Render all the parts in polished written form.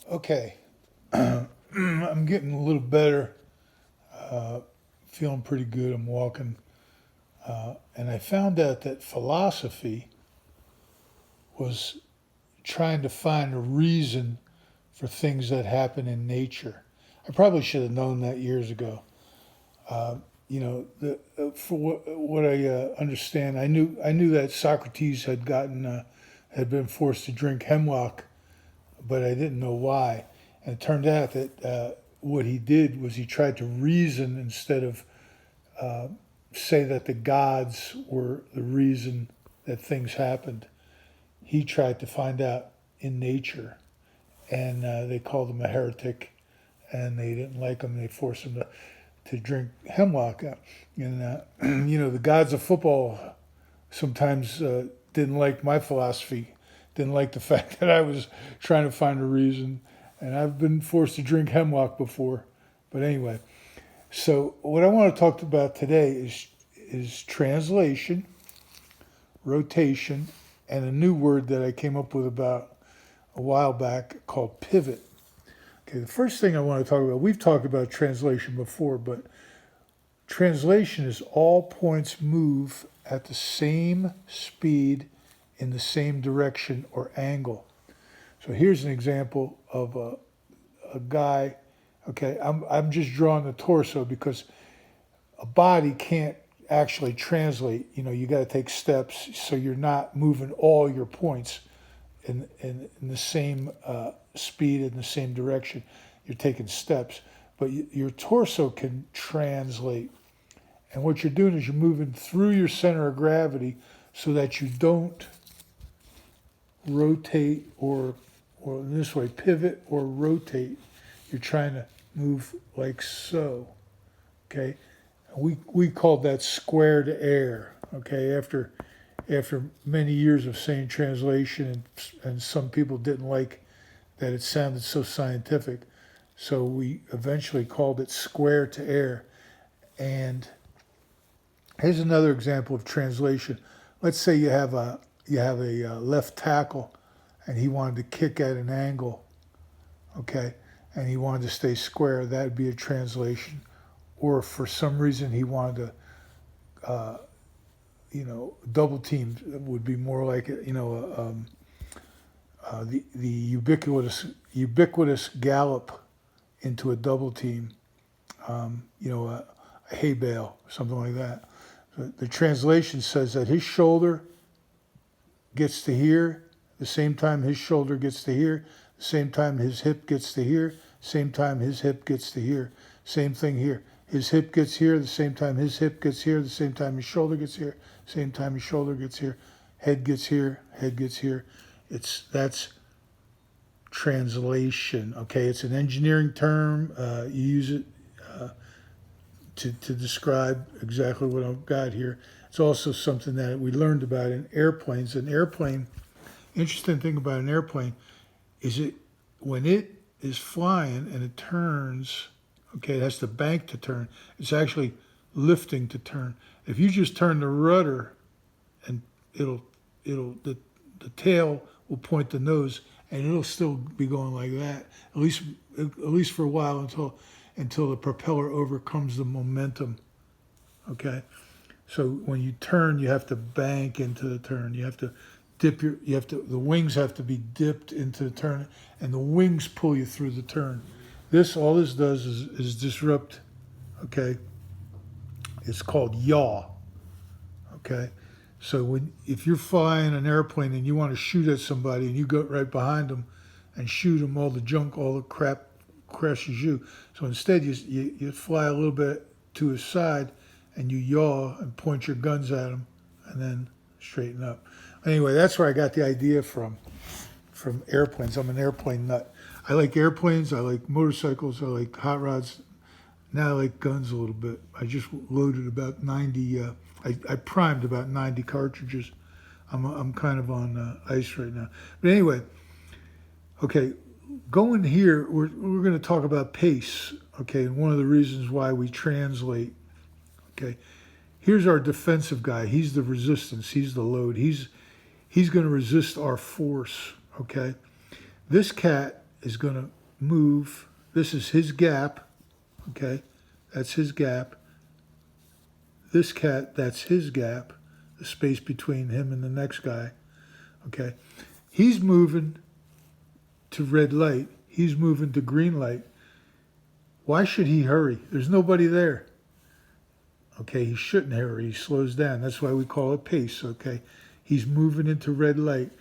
Okay, I'm getting a little better, feeling pretty good. I'm walking, and I found out that philosophy was trying to find a reason for things that happen in nature. I probably should have known that years ago. Uh, for what I understand, I knew that Socrates had been forced to drink hemlock, but I didn't know why. And it turned out that what he did was he tried to reason instead of uh, say that the gods were the reason that things happened. He tried to find out in nature, and they called him a heretic, and they didn't like him. They forced him to drink hemlock. And, the gods of football sometimes didn't like my philosophy, didn't like the fact that I was trying to find a reason. And I've been forced to drink hemlock before. But anyway, so what I want to talk about today is translation, rotation, and a new word that I came up with about a while back called pivot. Okay, the first thing I want to talk about, we've talked about translation before, but translation is all points move at the same speed in the same direction or angle. So here's an example of a guy. Okay, I'm just drawing the torso because a body can't actually translate. You got to take steps so you're not moving all your points in the same speed in the same direction. You're taking steps, but your torso can translate. And what you're doing is you're moving through your center of gravity so that you don't rotate or in this way, pivot or rotate. You're trying to move like so. Okay, we called that square to air. Okay, after many years of saying translation, and some people didn't like that it sounded so scientific, so we eventually called it square to air. And here's another example of translation. Let's say you have a left tackle, and he wanted to kick at an angle, okay, and he wanted to stay square. That would be a translation. Or if for some reason he wanted to, double team would be more like the ubiquitous gallop into a double team, a hay bale, something like that. The translation says that his shoulder gets to here, the same time his shoulder gets to here, the same time his hip gets to here, same time his hip gets to here, same thing here. His hip gets here, the same time his hip gets here, the same time his shoulder gets here, same time his shoulder gets here, head gets here, head gets here. That's translation. Okay, it's an engineering term. You use it uh, to describe exactly what I've got here. It's also something that we learned about in airplanes. An airplane, interesting thing about an airplane is it when it is flying and it turns, okay, it has to bank to turn. It's actually lifting to turn. If you just turn the rudder and it'll the tail will point the nose and it'll still be going like that at least for a while until the propeller overcomes the momentum. Okay, so when you turn, you have to bank into the turn. You have to the wings have to be dipped into the turn, and the wings pull you through the turn. All this does is disrupt. Okay, it's called yaw. Okay, so if you're flying an airplane and you want to shoot at somebody and you go right behind them and shoot them, all the junk, all the crap crashes you. So instead, you fly a little bit to his side and you yaw and point your guns at him and then straighten up. Anyway, that's where I got the idea from airplanes. I'm an airplane nut. I like airplanes. I like motorcycles. I like hot rods. Now I like guns a little bit. I just loaded about 90. I primed about 90 cartridges. I'm kind of on ice right now. But anyway, okay, going here, we're going to talk about pace. Okay, and one of the reasons why we translate. Okay, here's our defensive guy. He's the resistance. He's the load. He's going to resist our force. Okay, this cat is going to move. This is his gap, okay? That's his gap. This cat, that's his gap, the space between him and the next guy, okay? He's moving to red light. He's moving to green light. Why should he hurry? There's nobody there. Okay, he shouldn't hurry. He slows down. That's why we call it pace, okay? He's moving into red light.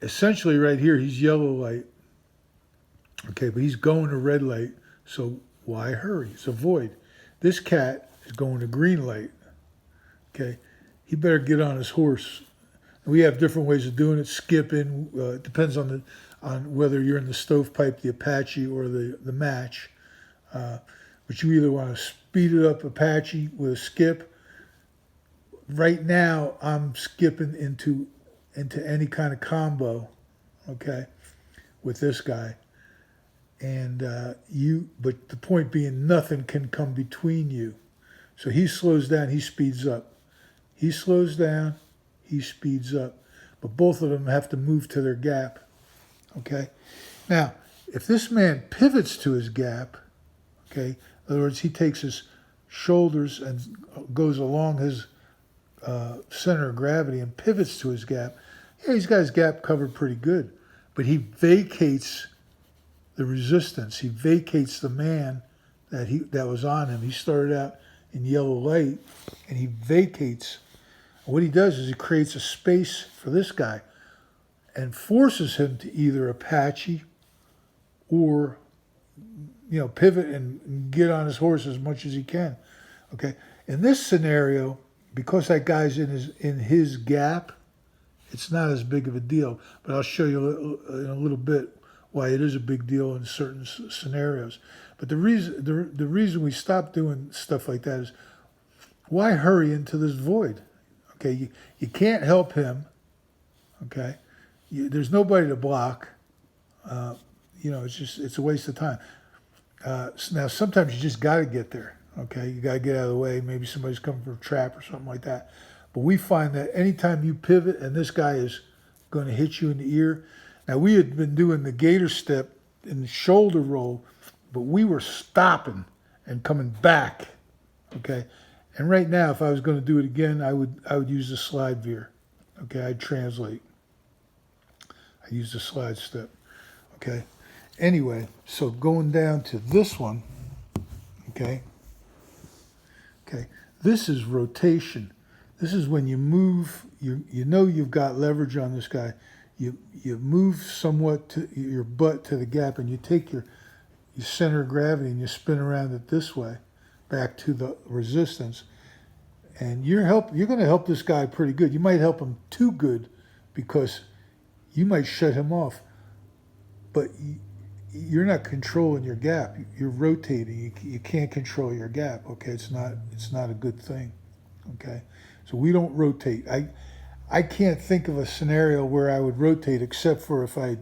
Essentially right here, he's yellow light. Okay, but he's going to red light, so why hurry? It's a void. This cat is going to green light. Okay, he better get on his horse. We have different ways of doing it. Skipping, it depends on whether you're in the stovepipe, the Apache, or the match. But you either want to speed it up Apache with a skip. Right now, I'm skipping into any kind of combo, okay, with this guy. And but the point being, nothing can come between you. So he slows down, he speeds up. He slows down, he speeds up. But both of them have to move to their gap, okay? Now, if this man pivots to his gap, okay, in other words, he takes his shoulders and goes along his center of gravity and pivots to his gap, yeah, he's got his gap covered pretty good. But he vacates the resistance. He vacates the man that was on him. He started out in yellow light, and he vacates. What he does is he creates a space for this guy and forces him to either Apache or, pivot and get on his horse as much as he can. Okay. In this scenario, because that guy's in his gap, it's not as big of a deal. But I'll show you in a little bit why it is a big deal in certain scenarios. But the reason we stop doing stuff like that is, why hurry into this void? Okay, you can't help him. Okay, there's nobody to block. It's a waste of time. Now sometimes you just got to get there. Okay, you got to get out of the way. Maybe somebody's coming for a trap or something like that. But we find that anytime you pivot and this guy is going to hit you in the ear. Now we had been doing the gator step and the shoulder roll, but we were stopping and coming back. Okay. And right now, if I was going to do it again, I would use the slide veer. Okay, I'd translate. I use the slide step. Okay. Anyway, so going down to this one. Okay. Okay. This is rotation. This is when you move. You know you've got leverage on this guy. You move somewhat to your butt to the gap, and you take your center of gravity and you spin around it this way, back to the resistance, and you're going to help this guy pretty good. You might help him too good, because you might shut him off, but you're not controlling your gap. You're rotating. You can't control your gap. Okay, it's not a good thing. Okay, so we don't rotate. I can't think of a scenario where I would rotate, except for if I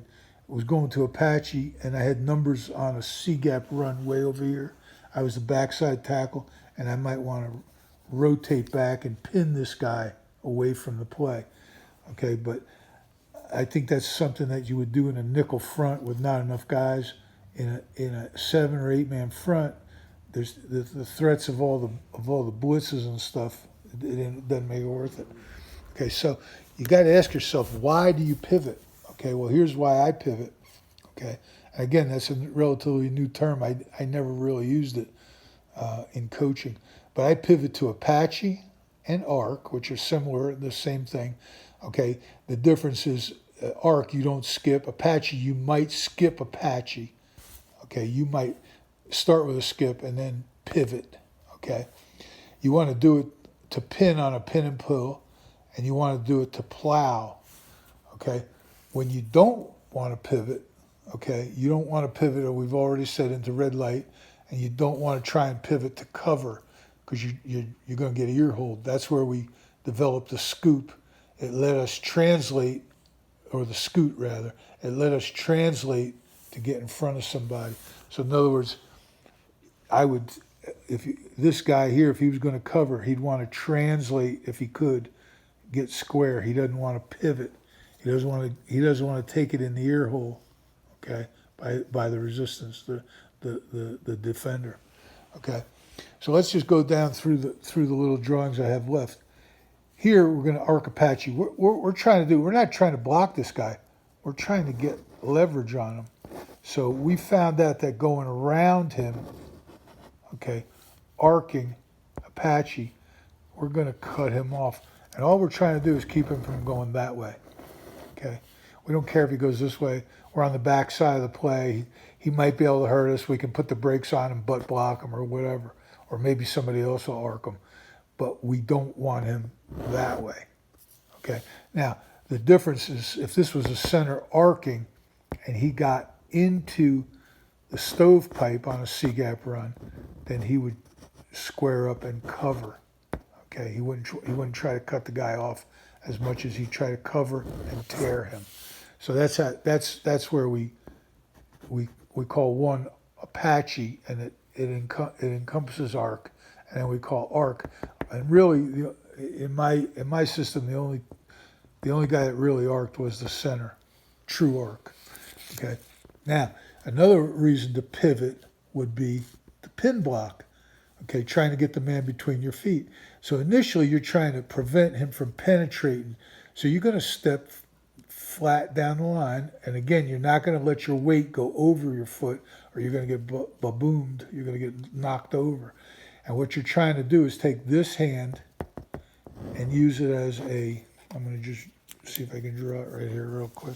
was going to Apache and I had numbers on a C-gap run way over here. I was the backside tackle, and I might want to rotate back and pin this guy away from the play. Okay, but I think that's something that you would do in a nickel front with not enough guys. In a 7 or 8 man front, there's the threats of all the blitzes and stuff. It doesn't make it worth it. Okay, so you got to ask yourself, why do you pivot? Okay, well, here's why I pivot. Okay, and again, that's a relatively new term. I never really used it in coaching, but I pivot to Apache and Arc, which are similar, the same thing. Okay, the difference is Arc you don't skip. Apache you might skip Apache. Okay, you might start with a skip and then pivot. Okay, you want to do it to pin on a pin and pull, and you want to do it to plow. Okay, when you don't want to pivot, okay, you don't want to pivot, or we've already said, into red light, and you don't want to try and pivot to cover, because you're going to get ear hold. That's where we developed the scoop. It let us translate, or the scoot rather, it let us translate to get in front of somebody. So in other words, this guy here, if he was going to cover, he'd want to translate if he could, get square. He doesn't want to pivot. He doesn't want to take it in the ear hole. Okay, by the resistance, the defender. Okay, so let's just go down through the little drawings I have left. Here we're going to arc Apache. We're trying to do. We're not trying to block this guy. We're trying to get leverage on him. So we found out that going around him, okay, arcing Apache, we're going to cut him off. And all we're trying to do is keep him from going that way. Okay, we don't care if he goes this way. We're on the back side of the play. He might be able to hurt us. We can put the brakes on him, butt block him, or whatever. Or maybe somebody else will arc him. But we don't want him that way. Okay. Now the difference is if this was a center arcing, and he got into the stovepipe on a C-gap run, then he would square up and cover. Okay, he wouldn't try to cut the guy off as much as he try to cover and tear him. So that's where we call one Apache, and it encompasses arc, and then we call arc. And really, in my system, the only guy that really arced was the center, true arc. Okay. Now another reason to pivot would be the pin block. Okay, trying to get the man between your feet. So initially you're trying to prevent him from penetrating. So you're going to step flat down the line. And again, you're not going to let your weight go over your foot or you're going to get baboomed. You're going to get knocked over. And what you're trying to do is take this hand and use it as I'm going to just see if I can draw it right here real quick.